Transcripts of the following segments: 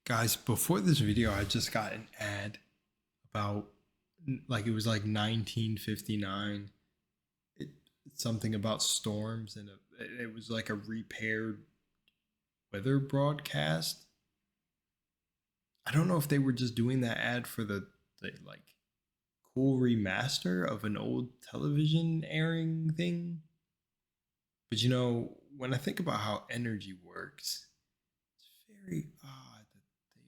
Guys, before this video, I just got an ad about like it was like 1959. Something about storms and it was like a repaired weather broadcast. I don't know if they were just doing that ad for the like cool remaster of an old television airing thing. But you know, when I think about how energy works, it's very odd that they.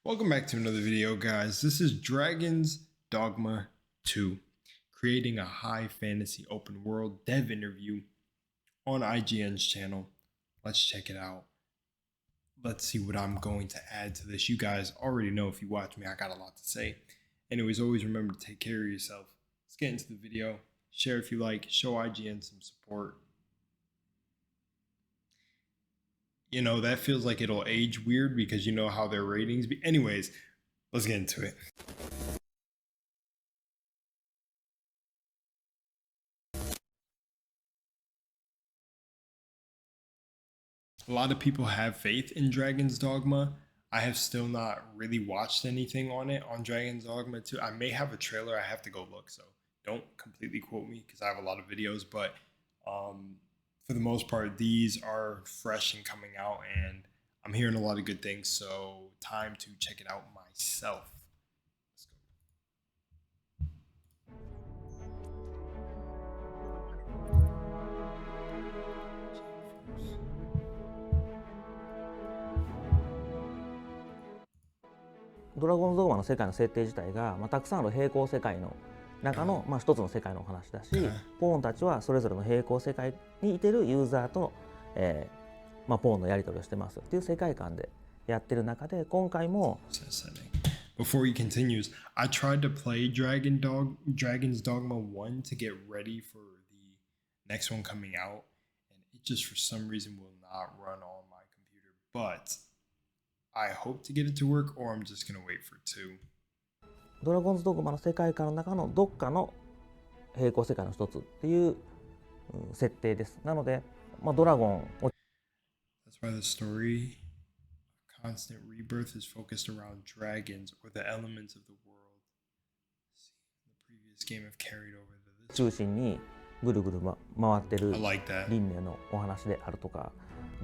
Welcome back to another video, guys. This is Dragon's Dogma 2, creating a high fantasy open world dev interview on IGN's channel. Let's check it out. Let's see what I'm going to add to this. You guys already know, if you watch me, I got a lot to say. Anyways, always remember to take care of yourself. Let's get into the video. Share if you like. Show IGN some support. You know, that feels like it'll age weird because you know how their ratings be. Anyways, let's get into it. A lot of people have faith in Dragon's Dogma. I have still not really watched anything on it on Dragon's Dogma 2. I may have a trailer. I have to go look, so don't completely quote me because I have a lot of videos. But for the most part, these are fresh and coming out, and I'm hearing a lot of good things. So time to check it out myself. Let's go. ドラゴンズドグマの世界の設定自体が、たくさんある平行世界の中の、一つの世界のお話だし、ポーンたちはそれぞれの平行世界にいてるユーザーと、ポーンのやり取りをしてますっていう世界観でやってる中で、今回も Before he continues, I tried to play Dragon's Dogma 1 to get ready for the next one coming out, and it just for some reason will not run on my computer. But I hope to get it to work, or I'm just gonna wait for 2. ドラゴンズドグマの世界観の中のどっかの平行世界の一つっていう設定です。なので、ドラゴンを That's why the story, constant rebirth, is focused around dragons or the elements of the world. The previous game have carried over to this. 中心にぐるぐる、回ってる I like that. 輪廻のお話であるとか、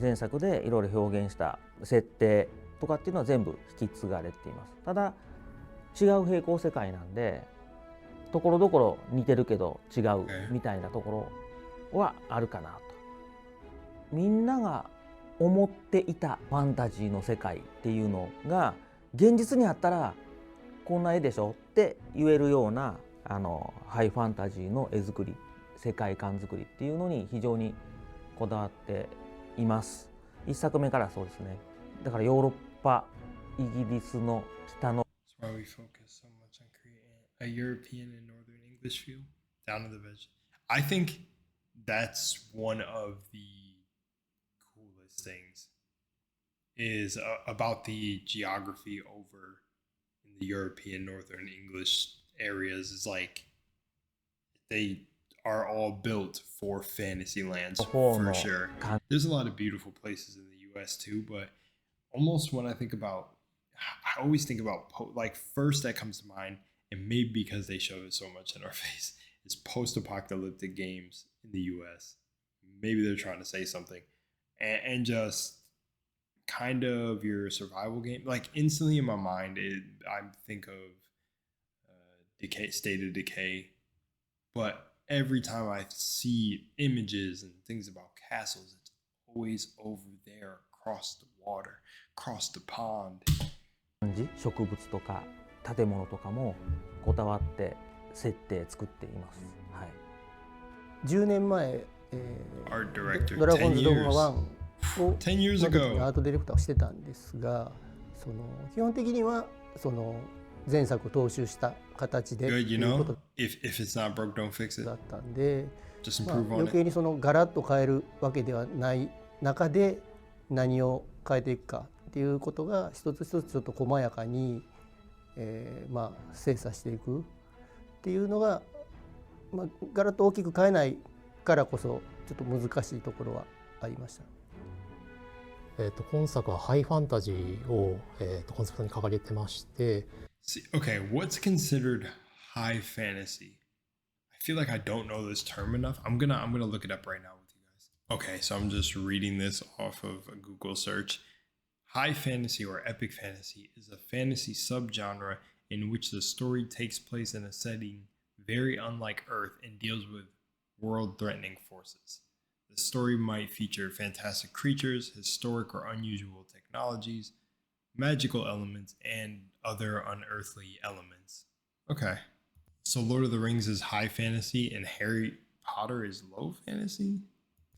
前作でいろいろ表現した設定とかっていうのは全部引き継がれています。ただ違う平行世界なんで、ところどころ似てるけど違うみたいなところはあるかなと。みんなが思っていたファンタジーの世界っていうのが現実にあったらこんな絵でしょって言えるようなハイファンタジーの絵作り、世界観作りっていうのに非常にこだわっています。一作目からそうですね。だからヨーロッパ、イギリスの北の That's why we focus so much on creating a European and Northern English feel down to the veg. I think that's one of the coolest things is about the geography over in the European Northern English areas. Is like they are all built for fantasy lands for sure. There's a lot of beautiful places in the US too, but almost when I think about, I always think about like first that comes to mind, and maybe because they show it so much in our face, is post-apocalyptic games in the US. Maybe they're trying to say something, and just kind of your survival game. Like instantly in my mind, I think of State of Decay, but every time I see images and things about castles, it's always over there across the water, across the pond. 植物とか建物とかもこだわって設定作っています。はい。10年前、Art director, ドラゴンズドグマ1を10 years ago. アートディレクターをしてたんですが、基本的には前作を踏襲した形で Good, と you いうこ know. と If it's not broke, don't fix だ it. ったんで、Just improve on 余 it. 計にガラッと変えるわけではない中で何を変えていくかっていうことが一つ一つちょっと細やかに、精査していくっていうのが、ガラッと大きく変えないからこそちょっと難しいところはありました。今作はハイファンタジーを、コンセプトに掲げてまして、See, okay, what's considered high fantasy? I feel like I don't know this term enough. I'm gonna look it up right now with you guys. Okay, so I'm just reading this off of a Google search. High fantasy or epic fantasy is a fantasy subgenre in which the story takes place in a setting very unlike Earth and deals with world-threatening forces. The story might feature fantastic creatures, historic or unusual technologies, magical elements, and other unearthly elements. Okay. So Lord of the Rings is high fantasy and Harry Potter is low fantasy?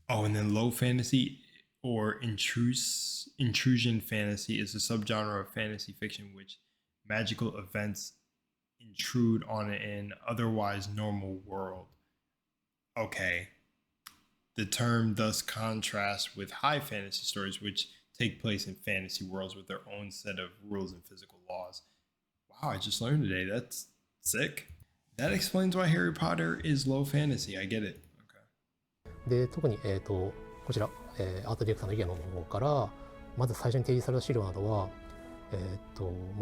Oh, and then low fantasy or intrusion fantasy is a subgenre of fantasy fiction which magical events intrude on an otherwise normal world. Okay. The term thus contrasts with high fantasy stories, which take place in fantasy worlds with their own set of rules and physical laws. Wow, I just learned today. That's sick. That explains why Harry Potter is low fantasy. I get it. Okay. で特に、こちら、アートディレクターのIGNの方からまず最初に提示された資料などは、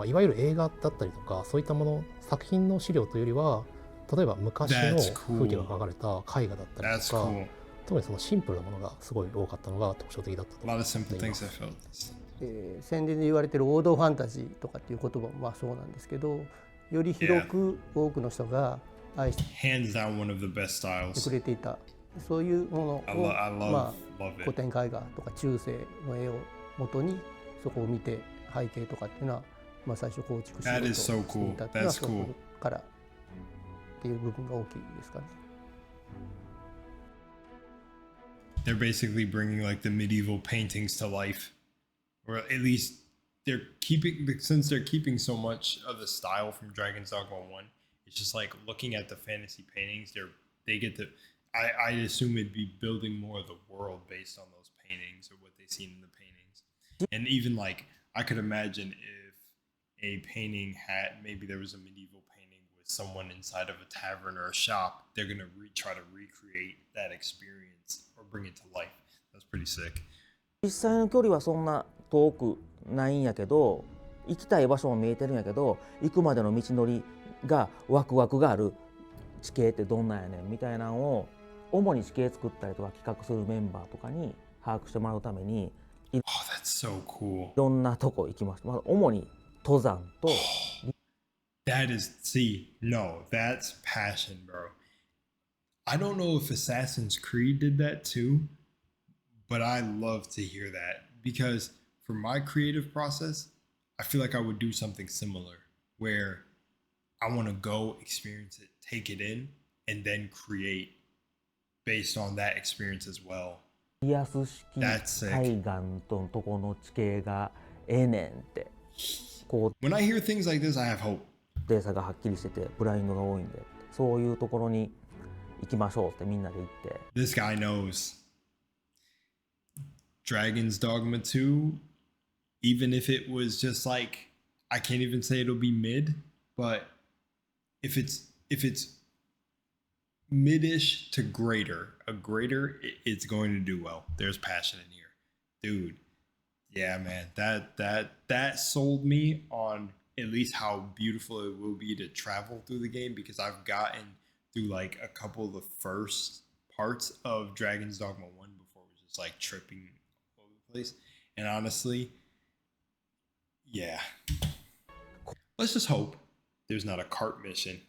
いわゆる映画だったりとかそういったもの作品の資料というよりは例えば昔の風景が描かれた絵画だったりとか、特にそのシンプルなものがすごい多かったのが特徴的だったと思います。宣伝で言われている王道ファンタジーとかっていう言葉もまあそうなんですけど、より広く多くの人が愛してくれていたそういうものをまあ古典絵画とか中世の絵を元にそこを見て背景とかっていうのはまあ最初構築しようとしていたっていうのはそこからっていう部分が大きいですかね。They're basically bringing like the medieval paintings to life, or at least they're keeping, since they're keeping so much of the style from Dragon's Dogma 1, it's just like looking at the fantasy paintings, they get to, I assume it'd be building more of the world based on those paintings or what they've seen in the paintings. And even like, I could imagine if a painting had, maybe there was a medieval painting with someone inside of a tavern or a shop, they're going to try to recreate that experience or bring it to life. That's pretty sick. 実際の距離はそんな遠くないんやけど、行きたい場所も見えてるんやけど、行くまでの道のりがワクワクがある地形ってどんなんやねんみたいなのを主に地形作ったりとか企画するメンバーとかに把握してもらうために、Oh, that's so cool. いろんなとこ行きました。まあ、主に登山と。That is, see, no, that's passion, bro. I don't know if Assassin's Creed did that too, but I love to hear that because for my creative process, I feel like I would do something similar where I want to go experience it, take it in, and then create based on that experience as well. リアス式海岸とのとこの地形がええねんってこう When I hear things like this, I have hope. データがはっきりしててブラインドが多いんでそういうところに行きましょうってみんなで行って This guy knows. Dragon's Dogma 2, even if it was just like, I can't even say it'll be mid, but if it's mid-ish to greater, it's going to do well. There's passion in here. Dude, yeah, man, that sold me on at least how beautiful it will be to travel through the game because I've gotten through like a couple of the first parts of Dragon's Dogma 1 before it was just like tripping all over the place. And honestly, yeah. Let's just hope there's not a cart mission.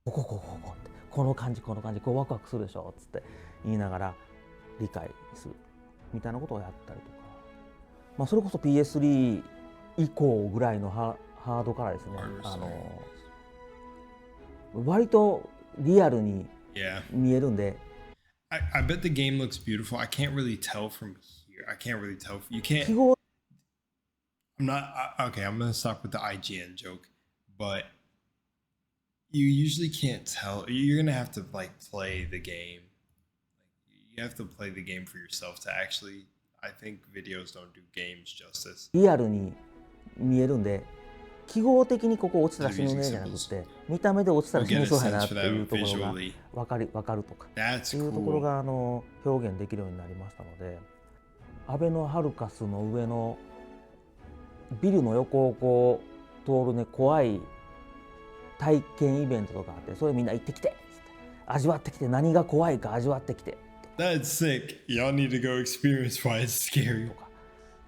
この感じこうワクワクするでしょっつって言いながら理解するみたいなことをやったりとか、まあ、それこそ PS3 以降ぐらいのハードからですね割とリアルに見えるんで、I bet the game looks beautiful. I can't really tell from here. I can't really tell. You can't. I'm not okay. I'm gonna stop with the IGN joke, but you usually can't tell. You're gonna have to like play the game. You have to play the game for yourself to actually. I think videos don't do games justice. リアルに見えるんで、記号的にここ落ちたら死ぬねじゃなくて、見た目で落ちたら死ぬそうやなっていうところが分かるとか、っていうところが表現できるようになりましたので、アベノハルカスの上のビルの横をこう通るね怖い体験イベントとかあって、それみんな行ってきてっつって味わってきて、何が怖いか味わってきて That's sick. Y'all need to go experience why it's scary. とか、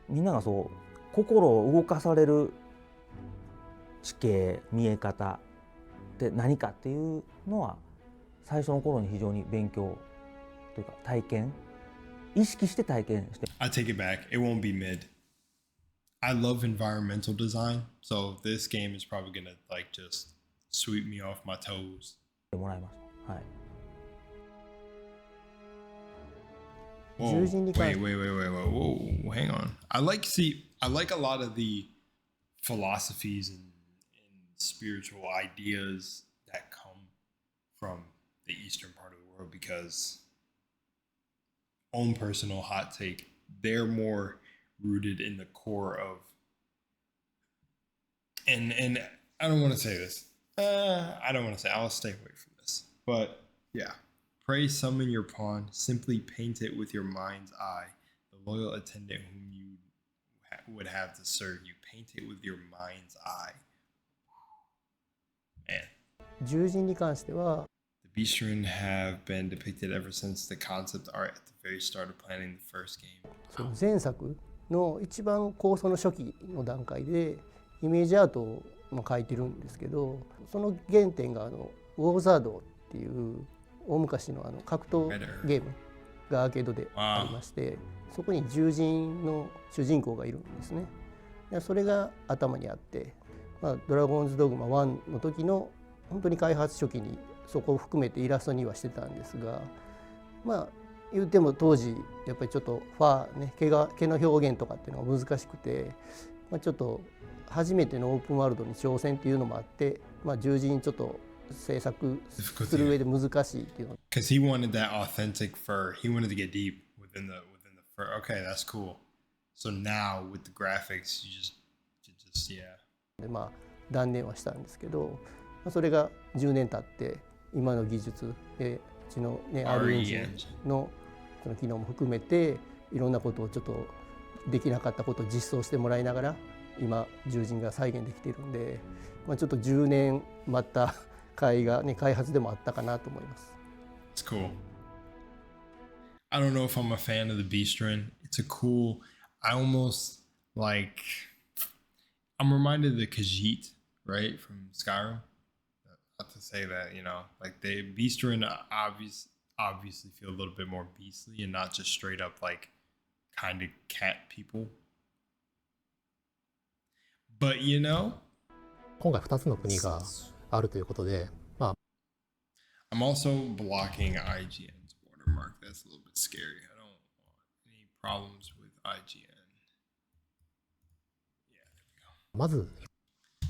みんながそう心を動かされる地形見え方って何かっていうのは最初の頃に非常に勉強というか体験意識して体験して I take it back. It won't be mid. I love environmental design, so this game is probably gonna like just sweep me off my toes. もらいました。はい。Whoa, 獣人に関し wait, て whoa, hang on. I like a lot of the philosophies and spiritual ideas that come from the eastern part of the world because own personal hot take, they're more rooted in the core of and I don't want to say this. I don't want to say. I'll stay away from this. But yeah, pray summon your pawn. Simply paint it with your mind's eye. The loyal attendant whom you would have to serve you. Paint it with your mind's eye. Man, 獣人に関しては the Beastren have been depicted ever since the concept art at the very start of planning the first game. その前作の一番構想の初期の段階でイメージアートを描いてるんですけど、その原点がウォーザードっていう大昔の格闘ゲームがアーケードでありまして、そこに獣人の主人公がいるんですね。それが頭にあって、ドラゴンズドグマ1の時の本当に開発初期にそこを含めてイラストにはしてたんですが、言っても当時やっぱりちょっと毛の表現とかっていうのが難しくて、ちょっと初めてのオープンワールドに挑戦っていうのもあって、獣人ちょっと制作する上で難しいっていうの。Because he wanted that authentic fur. He wanted to get deep within the fur. Okay, that's cool. So now with the graphics, you just yeah. で断念はしたんですけど、それが10年経って今の技術でうちのね R エンジンのその機能も含めていろんなことをちょっとできなかったことを実装してもらいながら今獣人が再現できているんで、ちょっと10年待った甲斐がね開発でもあったかなと思います。It's cool. I don't know if I'm a fan of the Beastren. It's a cool. I almost like. I'm reminded of the Khajiit, right, from Skyrim. Not to say that, like the Beastren obviously feel a little bit more beastly and not just straight up like kind of cat people. But 今回2つの国があるということで、I'm also blocking IGN's watermark. That's a little bit scary. I don't want any problems with IGN. まず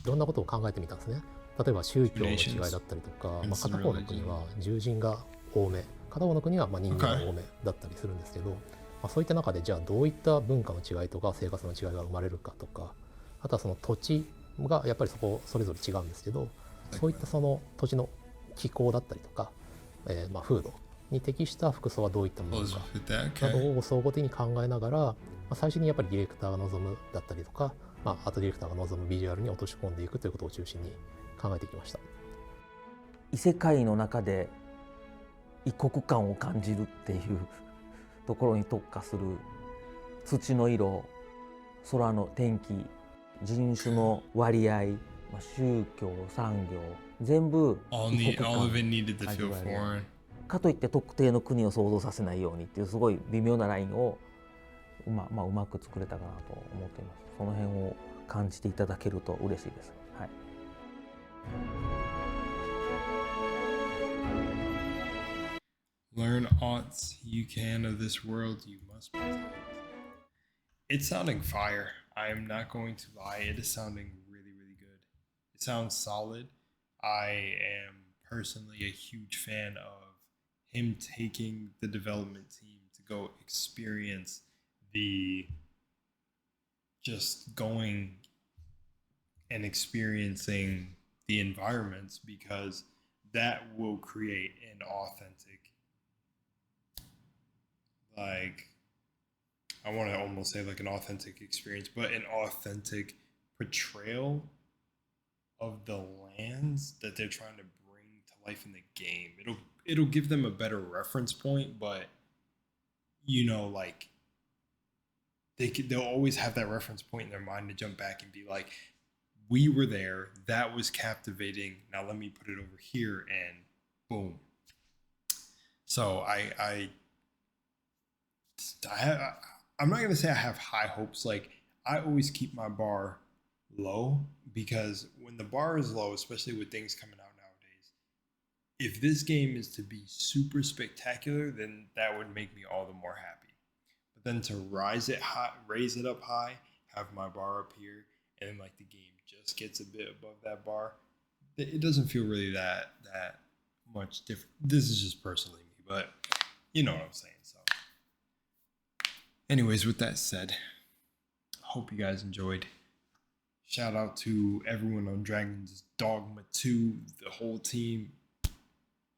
いろんなことを考えてみたんですね。例えば宗教の違いだったりとか、片方の国は獣人が多め、片方の国は人間が多めだったりするんですけど、そういった中でじゃあどういった文化の違いとか生活の違いが生まれるかとか、あとはその土地がやっぱりそれぞれ違うんですけど、そういったその土地の気候だったりとか、風土に適した服装はどういったものかなどを総合的に考えながら、最初にやっぱりディレクターが望むだったりとか、アートディレクターが望むビジュアルに落とし込んでいくということを中心に考えてきました。異世界の中で異国感を感じるっていうところに特化する土の色、空の天気、人種の割合、宗教、産業全部異国感 all of it needed to feel foreign. かといって特定の国を想像させないようにっていうすごい微妙なラインをうまく作れたかなと思っています。その辺を感じていただけると嬉しいです。はい。Learn aught you can of this world, you must be taught. It's sounding fire. I am not going to lie. It is sounding really, really good. It sounds solid. I am personally a huge fan of him taking the development team to go experience the just going and experiencing the environments, because that will create an authentic like I want to almost say like an authentic experience, but an authentic portrayal of the lands that they're trying to bring to life in the game. It'll give them a better reference point, but you know, like they'll always have that reference point in their mind to jump back and be like, we were there, that was captivating, now let me put it over here, and boom. So I'm not gonna say I have high hopes. Like, I always keep my bar low, because when the bar is low, especially with things coming out nowadays, if this game is to be super spectacular, then that would make me all the more happy. But then to raise it up high, have my bar up here, and then like the game just gets a bit above that bar, it doesn't feel really that much different. This is just personally me, but you know what I'm saying. So anyways, with that said, hope you guys enjoyed. Shout out to everyone on Dragon's Dogma 2, the whole team.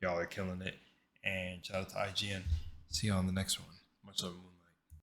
Y'all are killing it. And shout out to IGN. See you on the next one. Much love, Moonlight.